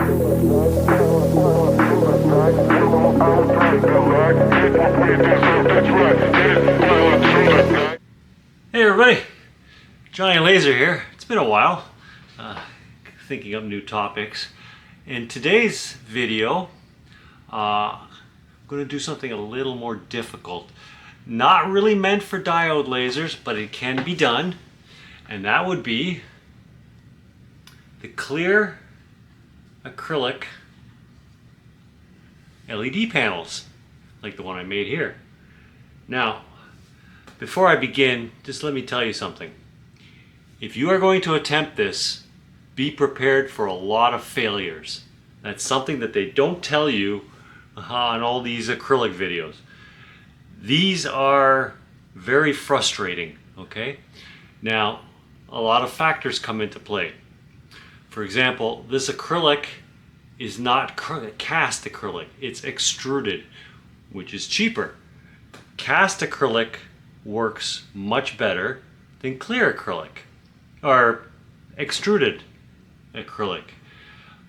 Hey everybody, Johnny Lazer here. It's been a while, thinking up new topics. In today's video, I'm going to do something a little more difficult. Not really meant for diode lasers, but it can be done. And that would be the clear acrylic LED panels, like the one I made here. Now, before I begin, just let me tell you something. If you are going to attempt this, be prepared for a lot of failures. That's something that they don't tell you on all these acrylic videos. These are very frustrating, okay? Now, a lot of factors come into play. For example, this acrylic is not cast acrylic, it's extruded, which is cheaper. Cast acrylic works much better than clear acrylic or extruded acrylic,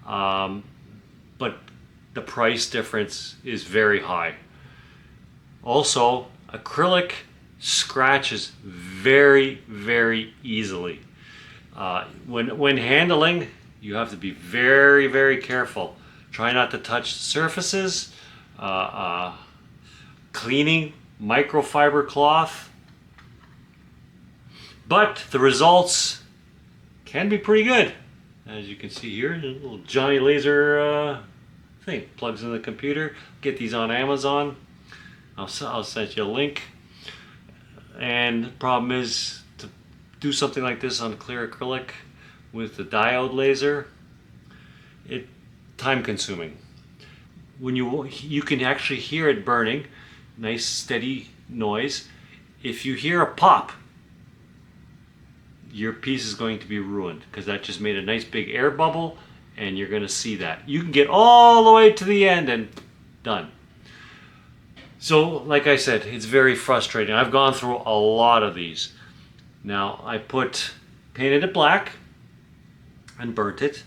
but the price difference is very high. Also, acrylic scratches very easily. When handling, you have to be very careful. Try not to touch surfaces. Cleaning microfiber cloth, but the results can be pretty good. As you can see here, a little Johnny Lazer thing plugs in the computer. Get these on Amazon. I'll send you a link. And the problem is, to do something like this on clear acrylic with the diode laser, it's time consuming. When you can actually hear it burning, nice steady noise. If you hear a pop, your piece is going to be ruined, because that just made a nice big air bubble, and you're going to see that. You can get all the way to the end and done. So like I said, it's very frustrating. I've gone through a lot of these. Now I painted it black and burnt it.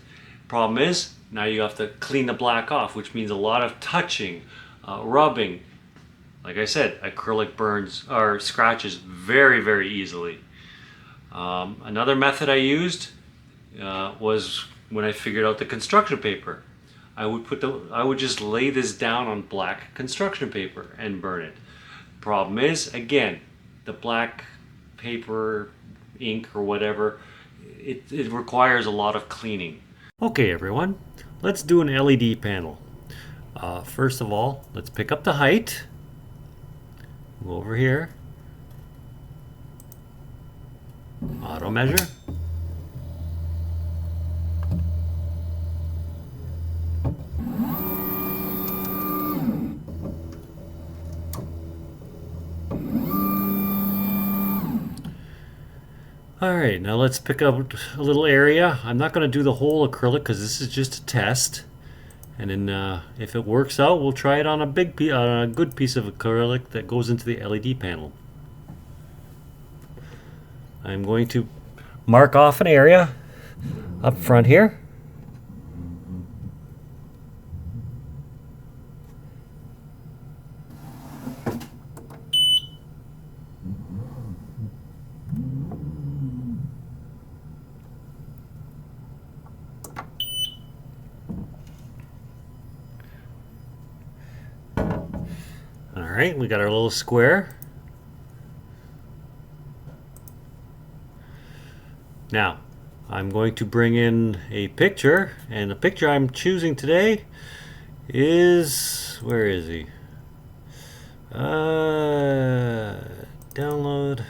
Problem is, now you have to clean the black off, which means a lot of touching, rubbing. Like I said, acrylic burns or scratches very easily. Another method I used was when I figured out the construction paper. I would just lay this down on black construction paper and burn it. Problem is, again, the black paper, ink or whatever, it requires a lot of cleaning. Okay everyone, let's do an LED panel. First of all, let's pick up the height. Go over here, auto measure. Alright, now let's pick up a little area. I'm not going to do the whole acrylic because this is just a test. And then if it works out, we'll try it on a good piece of acrylic that goes into the LED panel. I'm going to mark off an area up front here. Alright, we got our little square. Now, I'm going to bring in a picture, and the picture I'm choosing today is, where is he? Download.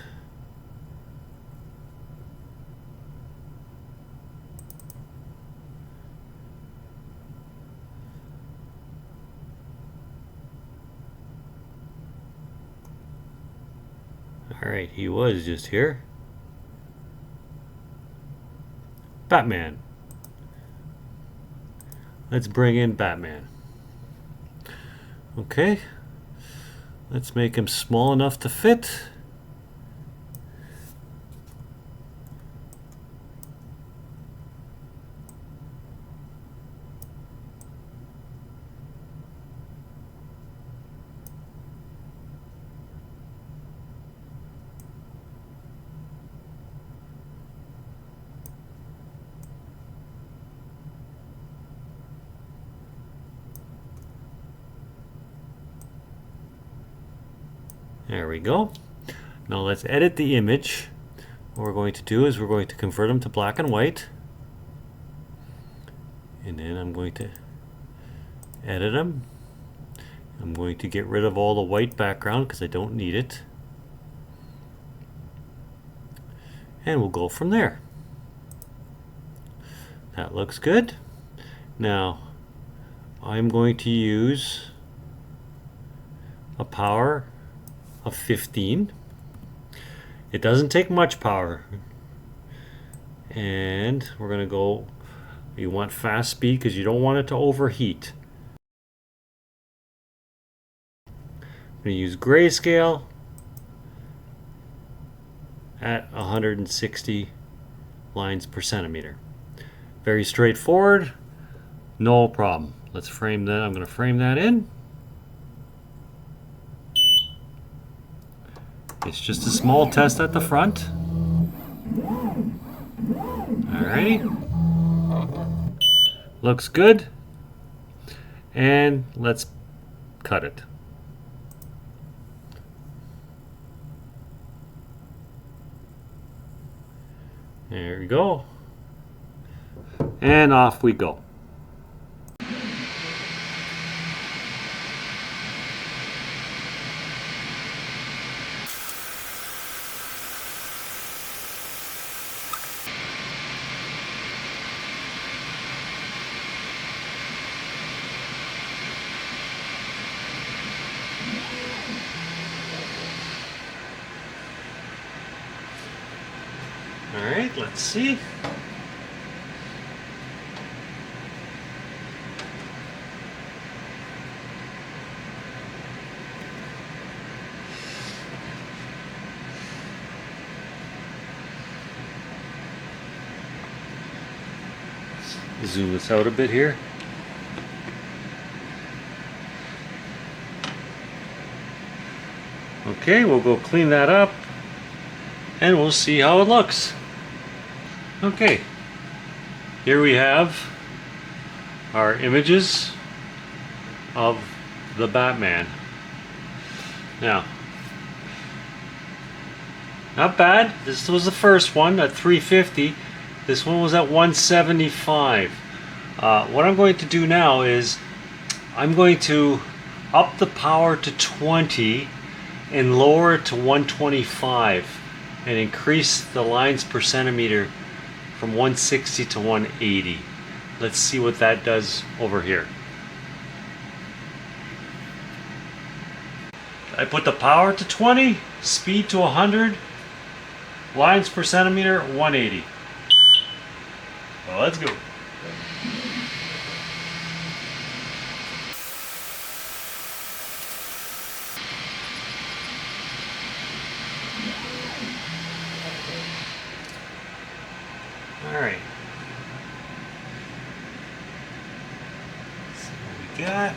Alright, he was just here. Batman. Let's bring in Batman. Okay. Let's make him small enough to fit. There we go. Now let's edit the image. What we're going to do is we're going to convert them to black and white. And then I'm going to edit them. I'm going to get rid of all the white background because I don't need it. And we'll go from there. That looks good. Now I'm going to use a power of 15. It doesn't take much power. And we're going to go, you want fast speed because you don't want it to overheat. I'm going to use grayscale at 160 lines per centimeter. Very straightforward, no problem. Let's frame that. I'm going to frame that in. It's just a small test at the front. Alrighty. Looks good. And let's cut it. There we go. And off we go. All right, let's see. Zoom this out a bit here. Okay, we'll go clean that up and we'll see how it looks. Okay, here we have our images of the Batman. Now, not bad. This was the first one at 350. This one was at 175. What I'm going to do now is I'm going to up the power to 20 and lower it to 125 and increase the lines per centimeter from 160 to 180. Let's see what that does over here. I put the power to 20, speed to 100, lines per centimeter 180. Well, let's go. All right. Let's see what we got.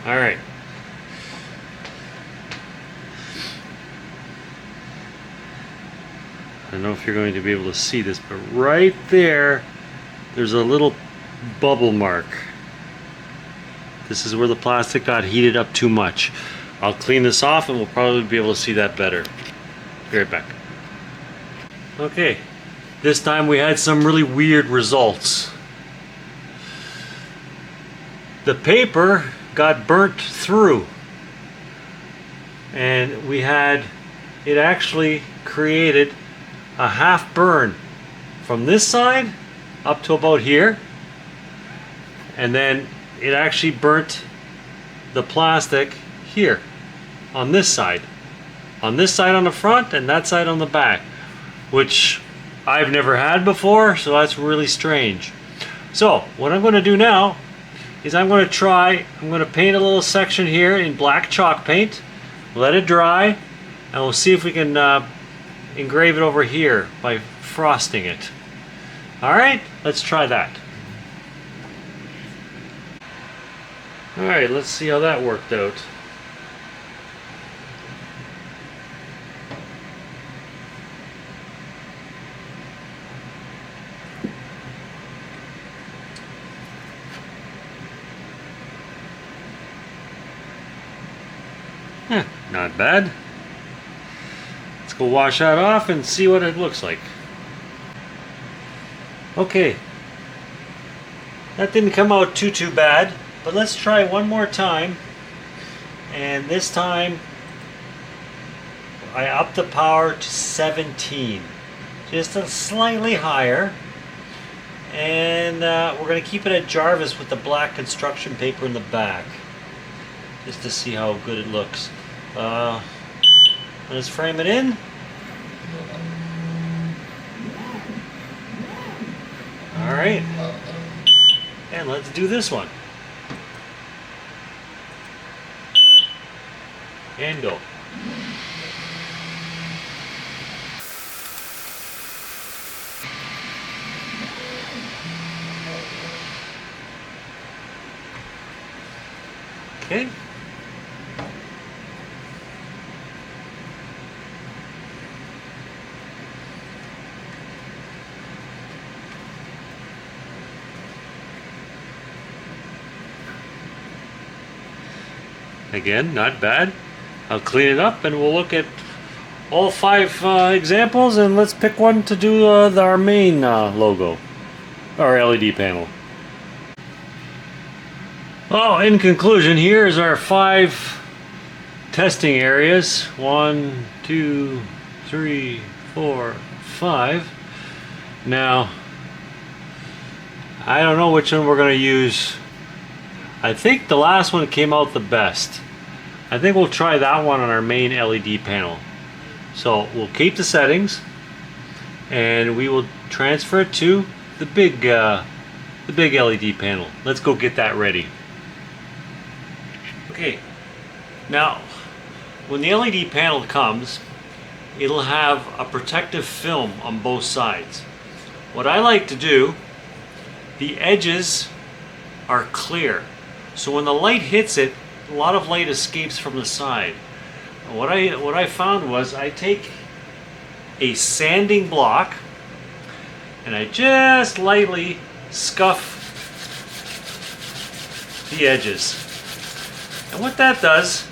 All right. I don't know if you're going to be able to see this, but right there, there's a little bubble mark. This is where the plastic got heated up too much. I'll clean this off and we'll probably be able to see that better. Be right back. Okay, this time we had some really weird results. The paper got burnt through and we had, it actually created a half burn from this side up to about here, and then it actually burnt the plastic here on this side on the front and that side on the back, which I've never had before, so that's really strange. So what I'm going to do now is I'm going to paint a little section here in black chalk paint, let it dry, and we'll see if we can engrave it over here by frosting it. Alright, let's try that. Alright, let's see how that worked out. Not bad. Let's go wash that off and see what it looks like. Okay. That didn't come out too bad, but let's try one more time. And this time I upped the power to 17. Just a slightly higher. And we're going to keep it at Jarvis with the black construction paper in the back. Just to see how good it looks. Let's frame it in. Alright. And let's do this one. And go. Okay. Again, not bad. I'll clean it up and we'll look at all 5 examples, and let's pick one to do our main logo, our LED panel. Well, in conclusion, here's our 5 testing areas. 1, 2, 3, 4, 5. Now, I don't know which one we're going to use. I think the last one came out the best. I think we'll try that one on our main LED panel. So we'll keep the settings and we will transfer it to the big LED panel. Let's go get that ready. Okay, now when the LED panel comes, it'll have a protective film on both sides. What I like to do, the edges are clear, so when the light hits it, a lot of light escapes from the side. What I found was I take a sanding block and I just lightly scuff the edges. And what that does,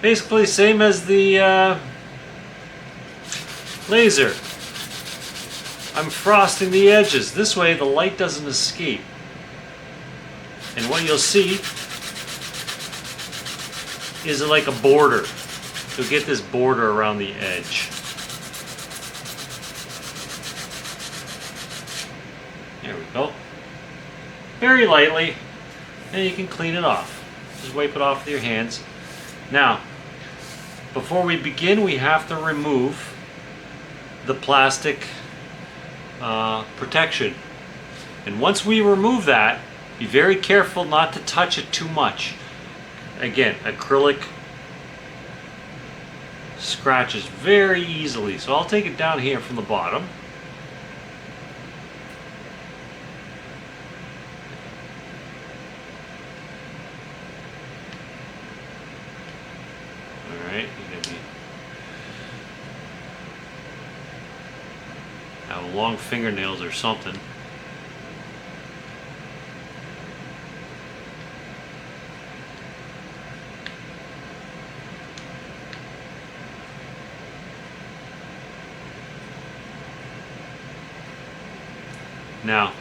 basically same as the laser. I'm frosting the edges. This way the light doesn't escape. And what you'll see is like a border. You'll get this border around the edge. There we go. Very lightly, and you can clean it off. Just wipe it off with your hands. Now, before we begin, we have to remove the plastic protection. And once we remove that, be very careful not to touch it too much. Again, acrylic scratches very easily, so I'll take it down here from the bottom. Alright, you're gonna have long fingernails or something. Now,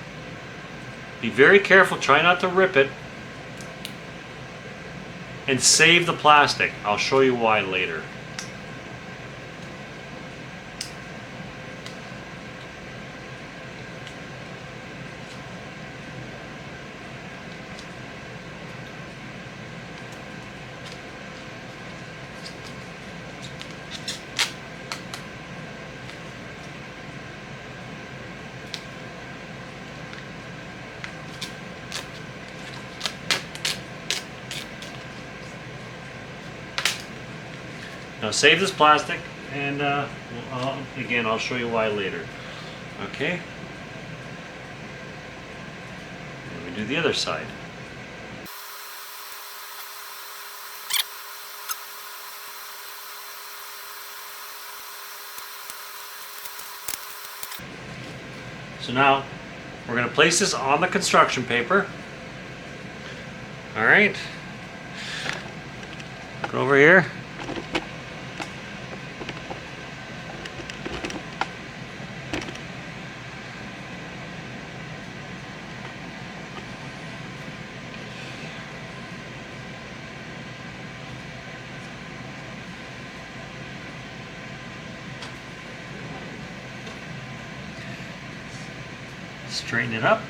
be very careful, try not to rip it, and save the plastic. I'll show you why later. Now save this plastic, and again, I'll show you why later. Okay? Let me do the other side. So now, we're going to place this on the construction paper. Alright. Go over here. Straighten it up.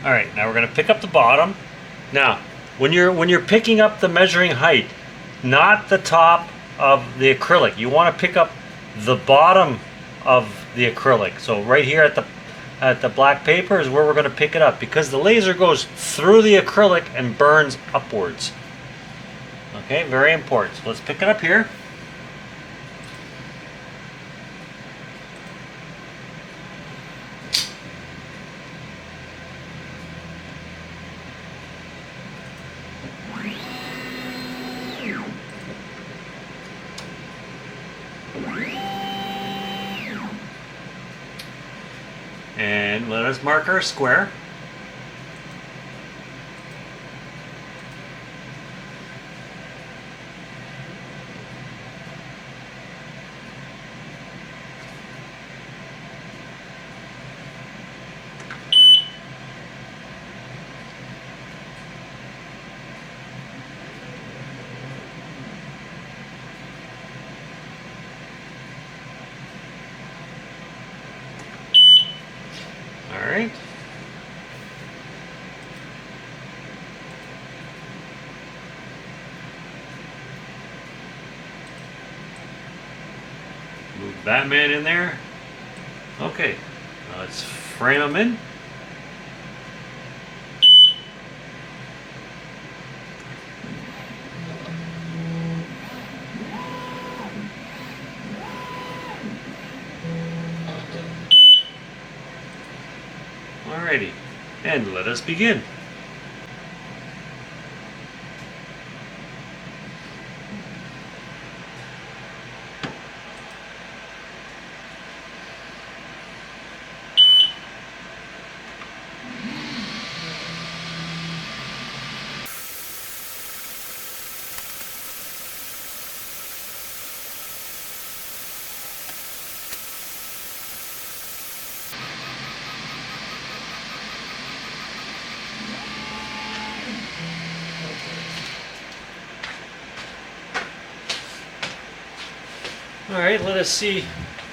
All right, now we're going to pick up the bottom. Now, when you're picking up the measuring height, not the top of the acrylic. You want to pick up the bottom of the acrylic. So right here at the black paper is where we're going to pick it up, because the laser goes through the acrylic and burns upwards. Okay, very important. So let's pick it up here. And let us mark our square. All right. Move Batman in there. Okay, let's frame him in. Alrighty, and let us begin. All right, let us see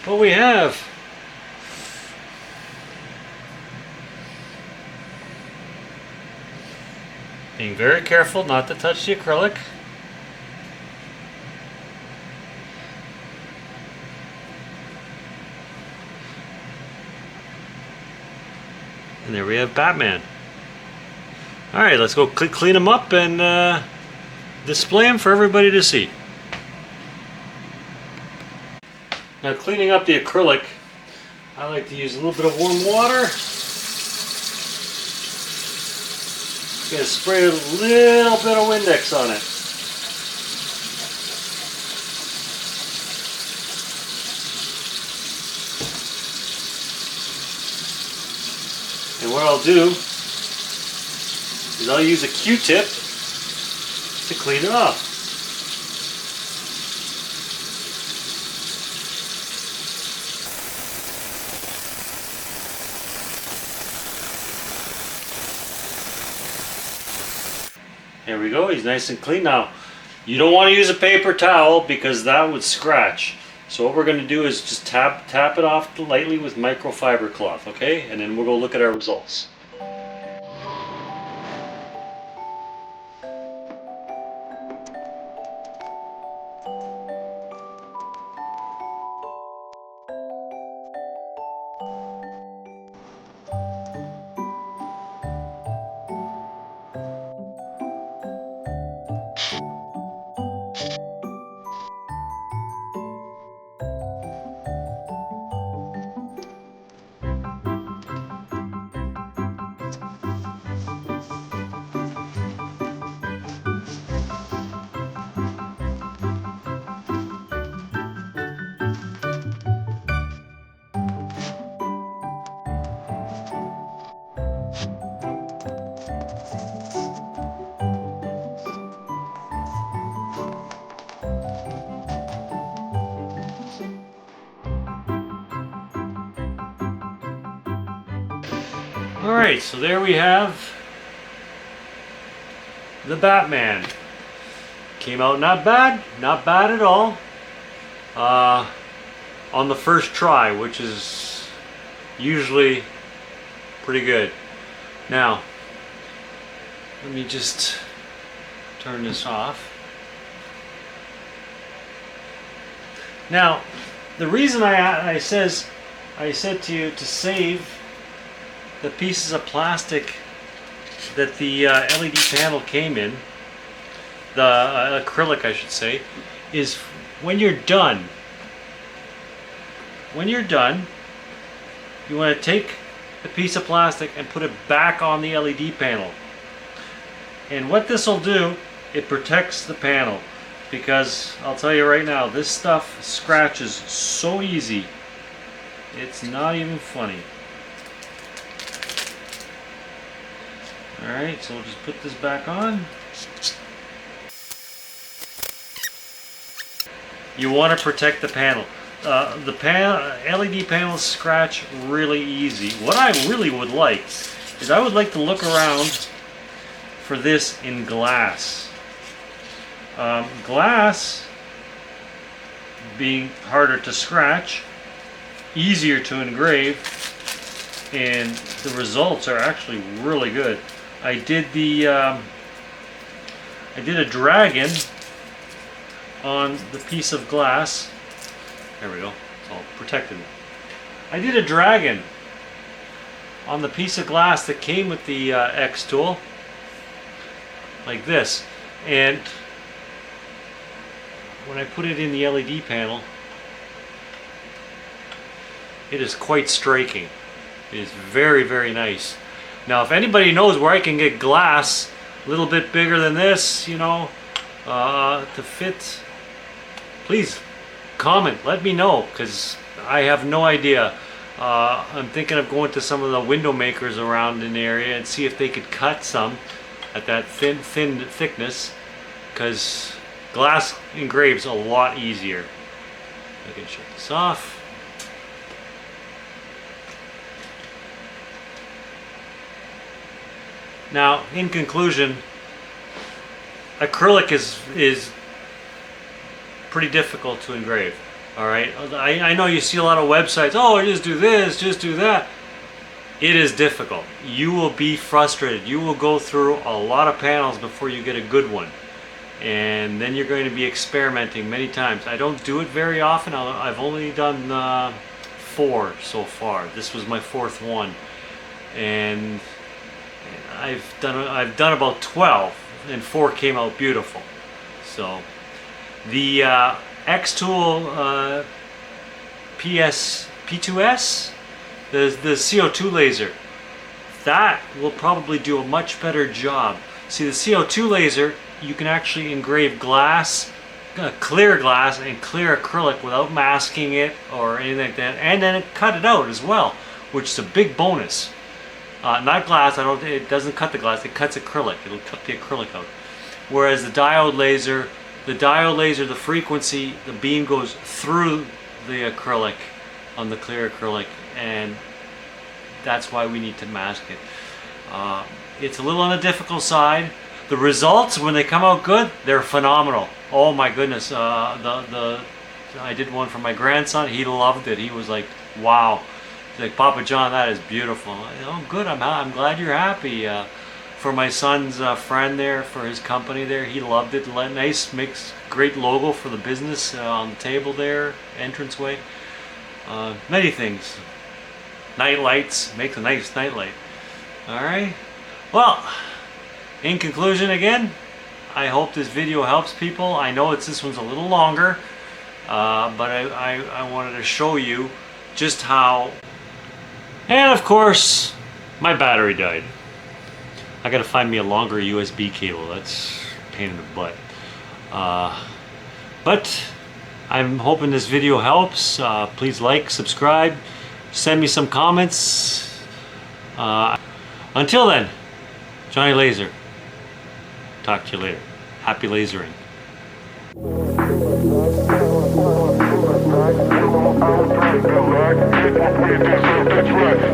what we have. Being very careful not to touch the acrylic. And there we have Batman. All right, let's go clean him up and display him for everybody to see. Now, cleaning up the acrylic, I like to use a little bit of warm water. Gonna spray a little bit of Windex on it. And what I'll do is I'll use a Q-tip to clean it off. There we go, he's nice and clean. Now, you don't want to use a paper towel because that would scratch. So what we're going to do is just tap it off lightly with microfiber cloth, okay? And then we'll go look at our results. Alright, so there we have the Batman. Came out not bad at all. On the first try, which is usually pretty good. Now, let me just turn this off. Now, the reason I said to you to save the pieces of plastic that the LED panel came in, the acrylic I should say, is when you're done, you want to take the piece of plastic and put it back on the LED panel. And what this will do, it protects the panel, because I'll tell you right now, this stuff scratches so easy, it's not even funny. Alright, so we'll just put this back on. You want to protect the panel. LED panels scratch really easy. What I really would like is I would like to look around for this in glass. Glass being harder to scratch, easier to engrave, and the results are actually really good. I did a dragon on the piece of glass. There we go, it's all protected. I did a dragon on the piece of glass that came with the xtool, like this, and when I put it in the LED panel, it is quite striking. It is very, very nice. Now, if anybody knows where I can get glass a little bit bigger than this, you know, to fit, please comment, let me know, because I have no idea. I'm thinking of going to some of the window makers around in the area and see if they could cut some at that thin thickness, because glass engraves a lot easier. I can shut this off. Now, in conclusion, acrylic is pretty difficult to engrave. All right, I know you see a lot of websites. Oh, just do this, just do that. It is difficult. You will be frustrated. You will go through a lot of panels before you get a good one, and then you're going to be experimenting many times. I don't do it very often. I've only done 4 so far. This was my 4th one, and I've done about 12, and 4 came out beautiful. So the xtool P2S, the CO2 laser, that will probably do a much better job. See, the CO2 laser, you can actually engrave glass, clear glass and clear acrylic without masking it or anything like that, and then cut it out as well, which is a big bonus. Not glass, it doesn't cut the glass, it cuts acrylic. It'll cut the acrylic out. Whereas the diode laser, the frequency, the beam goes through the acrylic on the clear acrylic, and that's why we need to mask it. It's a little on the difficult side. The results, when they come out good, they're phenomenal. Oh my goodness, I did one for my grandson. He loved it. He was like, wow. Like, Papa John, that is beautiful. Oh, good. I'm glad you're happy. For my son's friend there, for his company there, he loved it. Nice, makes great logo for the business on the table there, entranceway. Many things. Night lights, makes a nice night light. All right. Well, in conclusion, again, I hope this video helps people. I know this one's a little longer, but I wanted to show you just how. And of course, my battery died. I gotta find me a longer USB cable. That's a pain in the butt. But I'm hoping this video helps. Please like, subscribe, send me some comments. Until then, Johnny Lazer. Talk to you later. Happy lasering. That's right.